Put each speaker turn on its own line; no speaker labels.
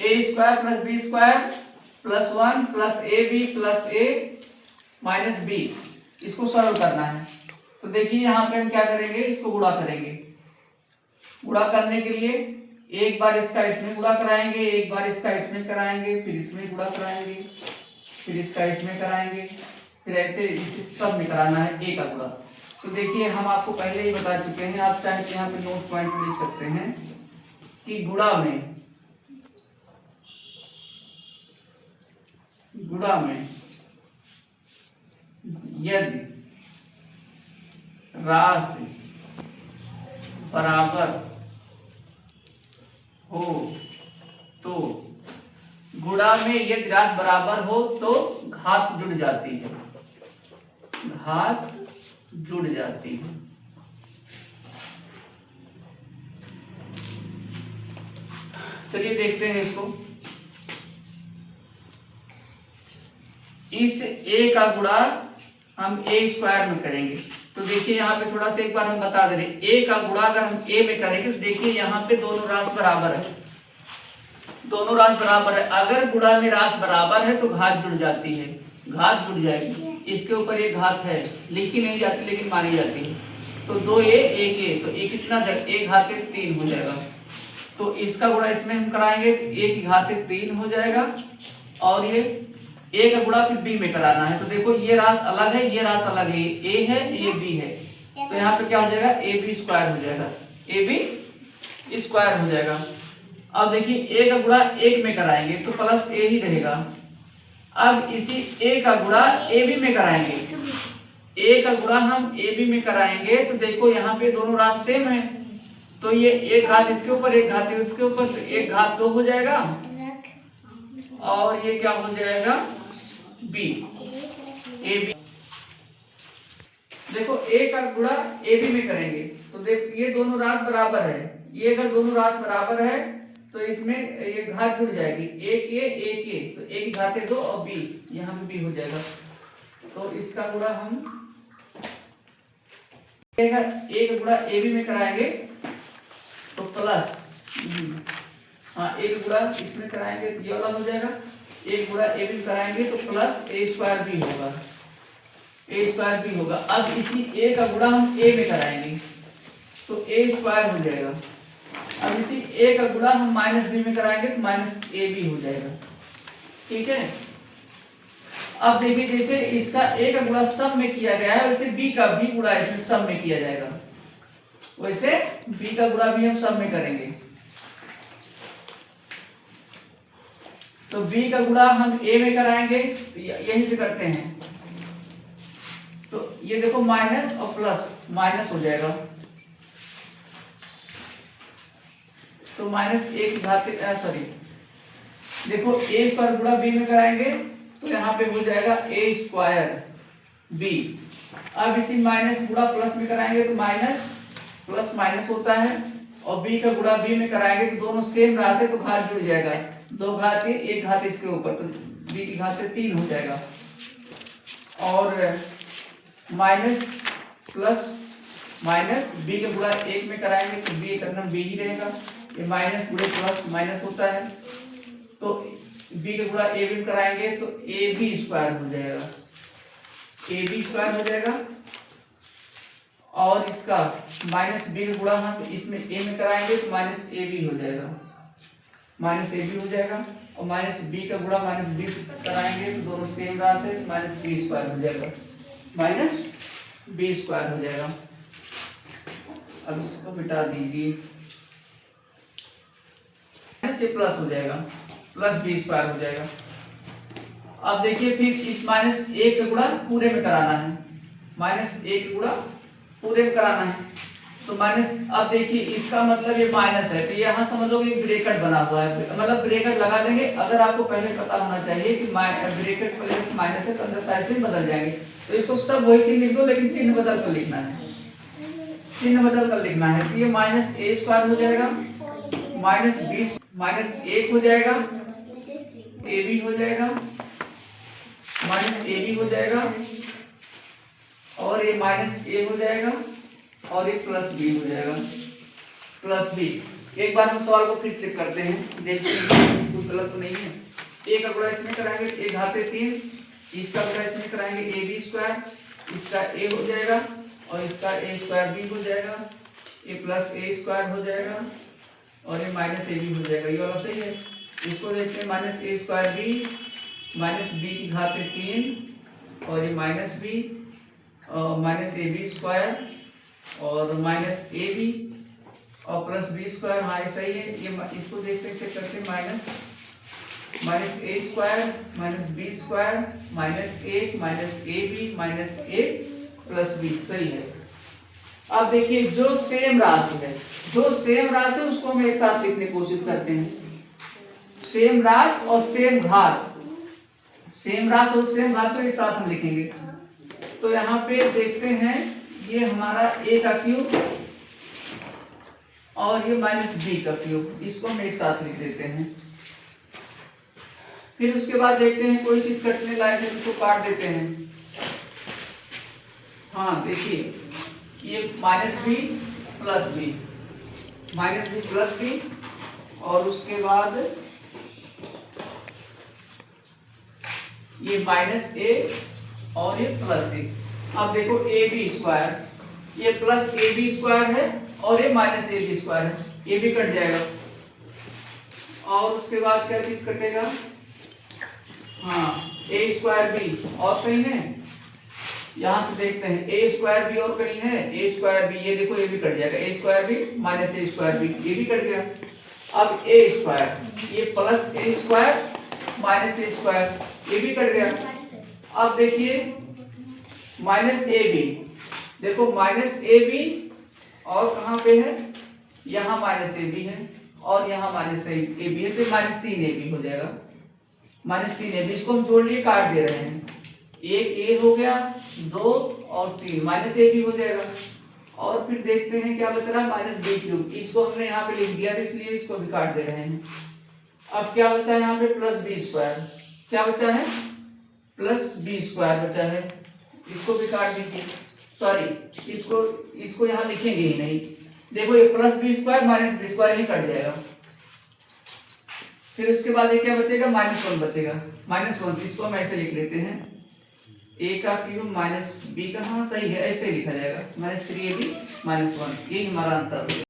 A square plus B square plus 1 plus A B plus A minus B, इसको सॉल्व करना है। तो देखिए यहाँ पे हम क्या करेंगे, इसको गुणा करेंगे। गुणा करने के लिए एक बार इसका इसमें गुणा कराएंगे, एक बार इसका इसमें कराएंगे, फिर इसमें गुणा कराएंगे, फिर इसका इसमें कराएंगे, फिर ऐसे सब में कराना है ए का गुणा। तो देखिए हम आपको पहले ही बता चुके हैं, आप चाहे तो यहाँ पे नोट पॉइंट लिख सकते हैं कि गुणा में यदि राशि बराबर हो तो, गुणा में यदि राशि बराबर हो तो घात जुड़ जाती है, घात जुड़ जाती है। चलिए देखते हैं इसको। इस a का गुणा हम a स्क्वायर में करेंगे। तो देखिए यहाँ पे थोड़ा सा एक बार हम बता दे रहे हैं, a का गुणा अगर हम a में करेंगे तो देखिए यहाँ पे दोनों राशि बराबर है, दोनों राशि बराबर है। अगर गुणा में राशि बराबर है तो घात जुड़ जाती है, घात जुड़ जाएगी। इसके ऊपर एक घात है, लिखी नहीं जाती लेकिन मानी जाती है। तो 2a 1a, तो a कितना a घाते 3 हो जाएगा। तो इसका गुणा इसमें हम कराएंगे तो a की घाते 3 हो जाएगा, और ये a का गुणा फिर b में कराना है। तो देखो ये राशि अलग है, ये राशि अलग है, ये a है ये b है। तो यहाँ पे क्या हो जाएगा, ab स्क्वायर हो जाएगा, ab स्क्वायर हो जाएगा। अब देखिए a का गुणा 1 में कराएंगे तो प्लस a ही रहेगा। अब इसी a का गुणा ab में कराएंगे, a का गुणा हम ab में कराएंगे तो देखो यहाँ पे दोनों राशि सेम है, तो ये एक घात इसके ऊपर एक घात इसके ऊपर, तो एक घात 2 हो जाएगा, और ये क्या हो जाएगा b, ab। देखो a का गुणा ab में करेंगे तो देख ये दोनों राशि बराबर है, ये अगर दोनों राशि बराबर है तो इसमें ये घात जुड़ जाएगी, एक ये, तो a की घाते 2 और b, यहाँ पे b हो जाएगा। तो इसका गुणा हम a का गुणा ab में कराएंगे तो प्लस, हाँ एक गुणा इसमें कराएंगे तो ये वाला हो जाएगा, एक गुणा ए भी कराएंगे तो प्लस a स्क्वायर भी होगा, a स्क्वायर भी होगा। अब इसी a का गुणा हम a में कराएंगे तो a स्क्वायर हो जाएगा। अब इसी a का गुणा हम माइनस b में कराएंगे तो माइनस a भी हो जाएगा, ठीक है। अब देखिए जैसे इसका a का गुणा सब में किया गया है, वैसे b का भी गुणा इसमें सब में किया जाएगा, वैसे b का गुणा भी हम सब में करेंगे। तो b का गुणा हम a में कराएंगे तो यहीं से करते हैं, तो ये देखो माइनस और प्लस माइनस हो जाएगा, तो माइनस एक घाते सॉरी देखो a स्क्वायर गुणा b में कराएंगे तो यहाँ पे हो जाएगा a स्क्वायर b। अब इसी माइनस गुणा प्लस में कराएंगे तो माइनस प्लस माइनस होता है, और b का गुणा b में कराएंगे तो दोनों सेम राशि तो घात जुड़ जाएगा, 2 घात एक घात इसके ऊपर, तो b की घात 3 हो जाएगा, और माइनस प्लस माइनस b का गुणा 1 में कराएंगे तो b का नाम b ही रहेगा, ये माइनस गुणे प्लस माइनस होता है। तो b का गुणा a में कराएंगे तो a भी स्क्वायर हो जाएगा, a भी स्क्वायर हो जाएगा, और इसका माइनस b का गुणा हम इसमें a में कराएंगे तो माइनस a भी हो जाएगा, माइनस a भी हो जाएगा, और माइनस b का गुणा माइनस b कराएंगे तो दोनों सेम राशि है, माइनस b स्क्वायर हो जाएगा, माइनस b स्क्वायर हो जाएगा। अब इसको मिटा दीजिए, से प्लस हो जाएगा, प्लस b स्क्वायर हो जाएगा। अब देखिए फिर इस माइनस 1 का गुणा पूरे में कराना है, माइनस 1 गुणा पूरे में कराना है, तो माइनस, अब देखिए इसका मतलब ये माइनस है, तो यहाँ समझ लो कि ब्रैकेट बना हुआ है, मतलब ब्रैकेट लगा देंगे। अगर आपको पहले पता होना चाहिए कि ब्रैकेट पहले माइनस है तो अंदर साइड से बदल जाएंगे, तो इसको सब वही चीज लिख दो, लेकिन चिन्ह बदल कर लिखना है, चिन्ह बदल कर लिखना है। तो ये माइनस a स्क्वायर हो जाएगा, माइनस b माइनस 1 हो जाएगा, a भी हो जाएगा, माइनस a भी हो जाएगा, और ये माइनस a हो जाएगा, और ये प्लस b हो जाएगा, प्लस b। एक बार हम सवाल को फिर चेक करते हैं, देखते हैं। कुछ गलत तो नहीं है। ए का गुणा इसमें कराएंगे ए घाते 3, इसका गुणा इसमें कराएंगे ए बी स्क्वायर, इसका ए हो जाएगा और इसका ए स्क्वायर बी हो जाएगा, ए प्लस ए स्क्वायर हो जाएगा और ये माइनस ए बी हो जाएगा। ये वाला सही है। इसको देखते हैं minus A square B minus B की घाते 3 और ये minus B minus A B square और माइनस ए बी और प्लस बी स्क्वायर। हाँ ये सही है। ये इसको देखते करते minus A square minus B square minus A B minus A plus B सही है। अब देखिए जो सेम राशि है उसको हम एक साथ लिखने की कोशिश करते हैं। सेम राशि और सेम घात को एक साथ हम लिखेंगे। तो यहाँ पे देखते हैं ये हमारा a का क्यूब और ये माइनस b का क्यूब, इसको हम एक साथ लिख देते हैं। फिर उसके बाद देखते हैं कोई चीज कटने लायक है उसको काट देते हैं। हाँ देखिए ये माइनस बी प्लस बी और उसके बाद ये माइनस ए और ये प्लस ए। अब देखो ए बी स्क्वायर, ये प्लस ए बी स्क्वायर है और ये माइनस ए बी स्क्वायर है, ये भी कट जाएगा। और उसके बाद क्या चीज कटेगा, हाँ ए स्क्वायर बी और कहीं है, यहां से देखते हैं ए स्क्वायर बी और कहीं है, ए स्क्वायर बी, ये देखो ये भी कट जाएगा, ए square B minus A square B ये भी कट गया। अब ए स्क्वायर, ये plus A square minus A square ये भी कट गया। अब देखिए माइनस ए बी, देखो माइनस ए बी और कहाँ पे है, यहाँ माइनस ए बी है और यहाँ माइनस ए बी है, तो माइनस 3 ए बी हो जाएगा, माइनस 3 ए बी। इसको हम जोड़ लिए काट दे रहे हैं, एक ए हो गया 2 और 3 माइनस ए बी हो जाएगा। और फिर देखते हैं क्या बच रहा है, माइनस बी क्यूब, इसको हमने यहाँ पे लिख दिया था इसलिए इसको भी काट दे रहे हैं। अब क्या बचा है यहाँ पे प्लस बी स्क्वायर, क्या बचा है प्लस बी स्क्वायर बचा है, इसको भी काट दीजिए, सॉरी इसको यहाँ लिखेंगे ही नहीं। देखो ये plus B square minus B square ही कट जाएगा। फिर उसके बाद ये क्या बचेगा, -1 बचेगा, -1, इसको हम ऐसे लिख लेते हैं, a का क्यूब माइनस बी का, हाँ सही है ऐसे लिखा जाएगा, -3ab -1, यही हमारा आंसर है।